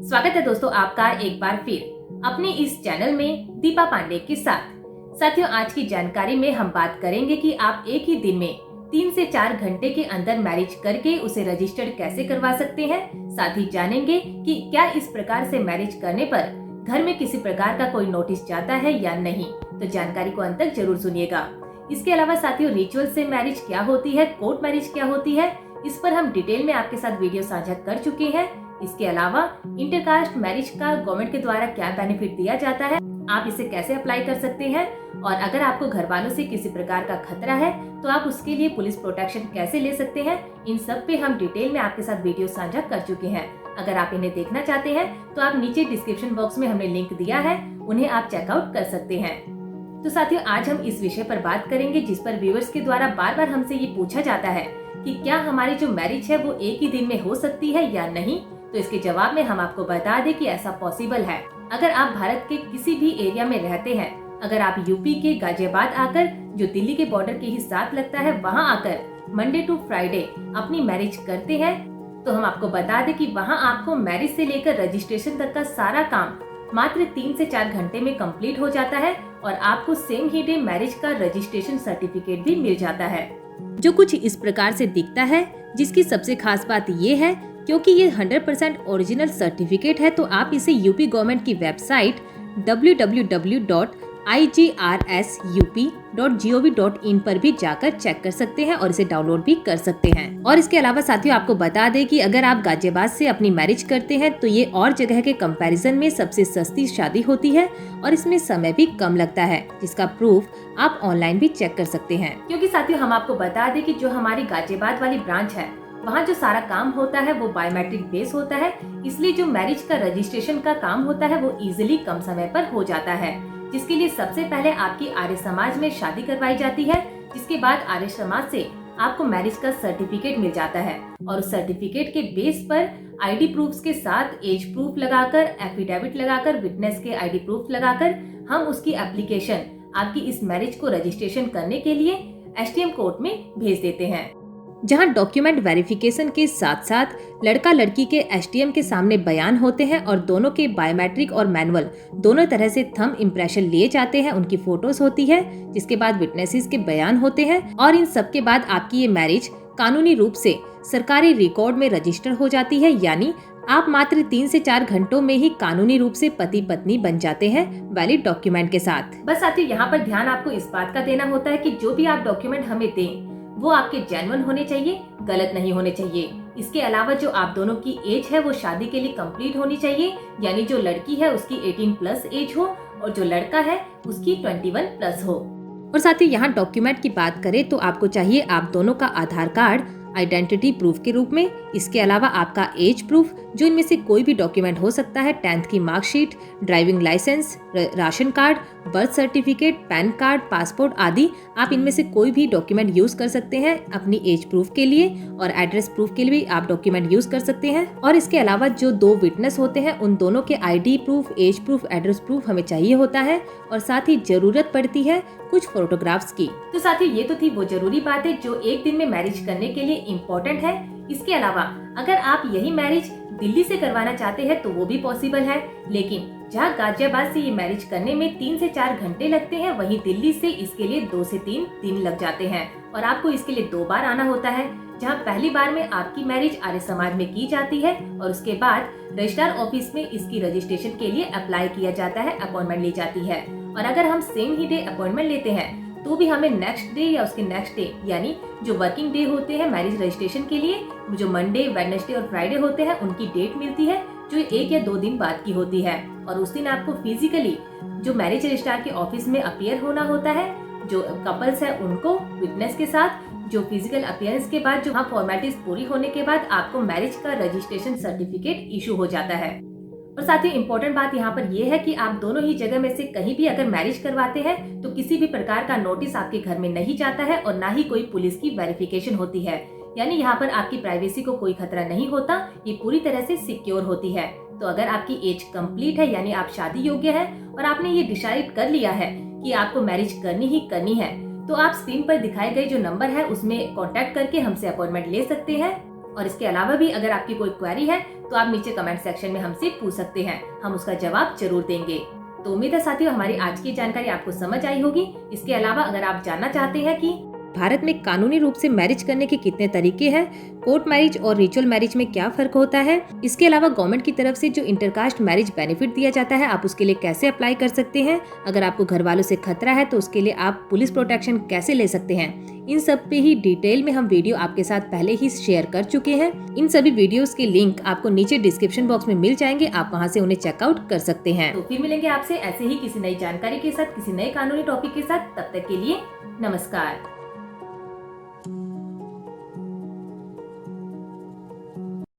स्वागत है दोस्तों आपका एक बार फिर अपने इस चैनल में दीपा पांडे के साथ। साथियों, आज की जानकारी में हम बात करेंगे कि आप एक ही दिन में 3 से 4 घंटे के अंदर मैरिज करके उसे रजिस्टर्ड कैसे करवा सकते हैं। साथ ही जानेंगे कि क्या इस प्रकार से मैरिज करने पर घर में किसी प्रकार का कोई नोटिस जाता है या नहीं। तो जानकारी को अंत तक जरूर सुनिएगा। इसके अलावा साथियों, रिचुअल से मैरिज क्या होती है, कोर्ट मैरिज क्या होती है, इस पर हम डिटेल में आपके साथ वीडियो साझा कर चुके हैं। इसके अलावा इंटरकास्ट मैरिज का गवर्नमेंट के द्वारा क्या बेनिफिट दिया जाता है, आप इसे कैसे अप्लाई कर सकते हैं, और अगर आपको घर वालों से किसी प्रकार का खतरा है तो आप उसके लिए पुलिस प्रोटेक्शन कैसे ले सकते हैं, इन सब पे हम डिटेल में आपके साथ वीडियो साझा कर चुके हैं। अगर आप इन्हें देखना चाहते हैं तो आप नीचे डिस्क्रिप्शन बॉक्स में हमने लिंक दिया है, उन्हें आप चेकआउट कर सकते हैं। तो साथियों, आज हम इस विषय पर बात करेंगे जिस पर व्यूअर्स के द्वारा बार बार हमसे ये पूछा जाता है कि क्या हमारी जो मैरिज है वो एक ही दिन में हो सकती है या नहीं। तो इसके जवाब में हम आपको बता दें कि ऐसा पॉसिबल है। अगर आप भारत के किसी भी एरिया में रहते हैं, अगर आप यूपी के गाजियाबाद आकर, जो दिल्ली के बॉर्डर के ही साथ लगता है, वहां आकर मंडे टू फ्राइडे अपनी मैरिज करते हैं, तो हम आपको बता दें कि वहां आपको मैरिज से लेकर रजिस्ट्रेशन तक का सारा काम मात्र 3 से 4 घंटे में कंप्लीट हो जाता है और आपको सेम ही डे मैरिज का रजिस्ट्रेशन सर्टिफिकेट भी मिल जाता है, जो कुछ इस प्रकार से दिखता है। जिसकी सबसे खास बात ये है, क्योंकि ये 100% ओरिजिनल सर्टिफिकेट है, तो आप इसे यूपी गवर्नमेंट की वेबसाइट www.igrsup.gov.in पर भी जाकर चेक कर सकते हैं और इसे डाउनलोड भी कर सकते हैं। और इसके अलावा साथियों, आपको बता दें कि अगर आप गाजियाबाद से अपनी मैरिज करते हैं तो ये और जगह के कंपैरिजन में सबसे सस्ती शादी होती है और इसमें समय भी कम लगता है, जिसका प्रूफ आप ऑनलाइन भी चेक कर सकते हैं। क्योंकि साथियों, हम आपको बता दें कि जो हमारी गाजियाबाद वाली ब्रांच है, वहाँ जो सारा काम होता है वो बायोमेट्रिक बेस होता है, इसलिए जो मैरिज का रजिस्ट्रेशन का काम होता है वो इजीली कम समय पर हो जाता है। जिसके लिए सबसे पहले आपकी आर्य समाज में शादी करवाई जाती है, जिसके बाद आर्य समाज से आपको मैरिज का सर्टिफिकेट मिल जाता है और उस सर्टिफिकेट के बेस पर आईडी प्रूफ्स के साथ एज प्रूफ लगाकर, एफिडेविट लगाकर, विटनेस के आईडी प्रूफ लगाकर हम उसकी एप्लीकेशन आपकी इस मैरिज को रजिस्ट्रेशन करने के लिए एसटीएम कोर्ट में भेज देते हैं, जहां डॉक्यूमेंट वेरिफिकेशन के साथ साथ लड़का लड़की के एसटीएम के सामने बयान होते हैं और दोनों के बायोमेट्रिक और मैनुअल दोनों तरह से थंब इम्प्रेशन लिए जाते हैं, उनकी फोटोज होती है, जिसके बाद विटनेसेस के बयान होते हैं और इन सब के बाद आपकी ये मैरिज कानूनी रूप से सरकारी रिकॉर्ड में रजिस्टर हो जाती है। यानी आप मात्र 3 से 4 घंटों में ही कानूनी रूप से पति पत्नी बन जाते हैं वैलिड डॉक्यूमेंट के साथ। बस साथियों, यहाँ पर ध्यान आपको इस बात का देना होता है कि जो भी आप डॉक्यूमेंट हमें दें वो आपके जेन्युइन होने चाहिए, गलत नहीं होने चाहिए। इसके अलावा जो आप दोनों की एज है वो शादी के लिए कंप्लीट होनी चाहिए, यानी जो लड़की है उसकी 18+ एज हो और जो लड़का है उसकी 21+ हो। और साथ ही यहाँ डॉक्यूमेंट की बात करें तो आपको चाहिए आप दोनों का आधार कार्ड आइडेंटिटी प्रूफ के रूप में, इसके अलावा आपका एज प्रूफ, जो इनमें से कोई भी डॉक्यूमेंट हो सकता है, 10th की marksheet, driving licence, ration card, birth certificate, PAN card, passport आदि। आप इनमें से कोई भी डॉक्यूमेंट यूज कर सकते हैं अपनी एज प्रूफ के लिए, और एड्रेस प्रूफ के लिए भी आप डॉक्यूमेंट यूज कर सकते हैं। और इसके अलावा जो 2 विटनेस होते हैं उन दोनों के ID proof, age proof, address proof हमें चाहिए होता है और साथ ही जरूरत पड़ती है कुछ फोटोग्राफ्स की। तो साथियों, ये तो थी वो जरूरी बातें जो एक दिन में मैरिज करने के लिए इम्पोर्टेंट है। इसके अलावा अगर आप यही मैरिज दिल्ली से करवाना चाहते हैं तो वो भी पॉसिबल है, लेकिन जहाँ गाजियाबाद से ये मैरिज करने में 3 से 4 घंटे लगते हैं, वहीं दिल्ली से इसके लिए 2 से 3 दिन लग जाते हैं और आपको इसके लिए 2 बार आना होता है। जहाँ पहली बार में आपकी मैरिज आर्य समाज में की जाती है और उसके बाद रजिस्ट्रार ऑफिस में इसकी रजिस्ट्रेशन के लिए अप्लाई किया जाता है, अपॉइंटमेंट ली जाती है। और अगर हम सेम ही डे अपॉइंटमेंट लेते हैं तो भी हमें नेक्स्ट डे या उसके नेक्स्ट डे, यानी जो वर्किंग डे होते हैं मैरिज रजिस्ट्रेशन के लिए, जो मंडे, वेडनेसडे और फ्राइडे होते हैं, उनकी डेट मिलती है जो 1 या 2 दिन बाद की होती है। और उस दिन आपको फिजिकली जो मैरिज रजिस्ट्रार के ऑफिस में अपीयर होना होता है, जो कपल्स है उनको विटनेस के साथ, जो फिजिकल अपीयरेंस के बाद जो फॉर्मेलिटीज पूरी होने के बाद आपको मैरिज का रजिस्ट्रेशन सर्टिफिकेट इशू हो जाता है। और साथ ही इम्पोर्टेंट बात यहाँ पर यह है कि आप दोनों ही जगह में से कहीं भी अगर मैरिज करवाते हैं तो किसी भी प्रकार का नोटिस आपके घर में नहीं जाता है और ना ही कोई पुलिस की वेरिफिकेशन होती है। यानी यहाँ पर आपकी प्राइवेसी को कोई खतरा नहीं होता, ये पूरी तरह से सिक्योर होती है। तो अगर आपकी एज कंप्लीट है, यानी आप शादी योग्य है और आपने ये डिसाइड कर लिया है कि आपको मैरिज करनी ही करनी है, तो आप स्क्रीन पर दिखाए गए जो नंबर है उसमें कॉन्टेक्ट करके हमसे अपॉइंटमेंट ले सकते हैं। और इसके अलावा भी अगर आपकी कोई क्वेरी है तो आप नीचे कमेंट सेक्शन में हमसे पूछ सकते हैं, हम उसका जवाब जरूर देंगे। तो उम्मीद है साथियों हमारी आज की जानकारी आपको समझ आई होगी। इसके अलावा अगर आप जानना चाहते हैं कि भारत में कानूनी रूप से मैरिज करने के कितने तरीके हैं, कोर्ट मैरिज और रिचुअल मैरिज में क्या फर्क होता है, इसके अलावा गवर्नमेंट की तरफ से जो इंटरकास्ट मैरिज बेनिफिट दिया जाता है आप उसके लिए कैसे अप्लाई कर सकते हैं, अगर आपको घर वालों से खतरा है तो उसके लिए आप पुलिस प्रोटेक्शन कैसे ले सकते हैं, इन सब पे ही डिटेल में हम वीडियो आपके साथ पहले ही शेयर कर चुके हैं। इन सभी वीडियोस के लिंक आपको नीचे डिस्क्रिप्शन बॉक्स में मिल जाएंगे, आप वहां से उन्हें चेकआउट कर सकते हैं। तो फिर मिलेंगे आपसे ऐसे ही किसी नई जानकारी के साथ, किसी नए कानूनी टॉपिक के साथ। तब तक के लिए नमस्कार।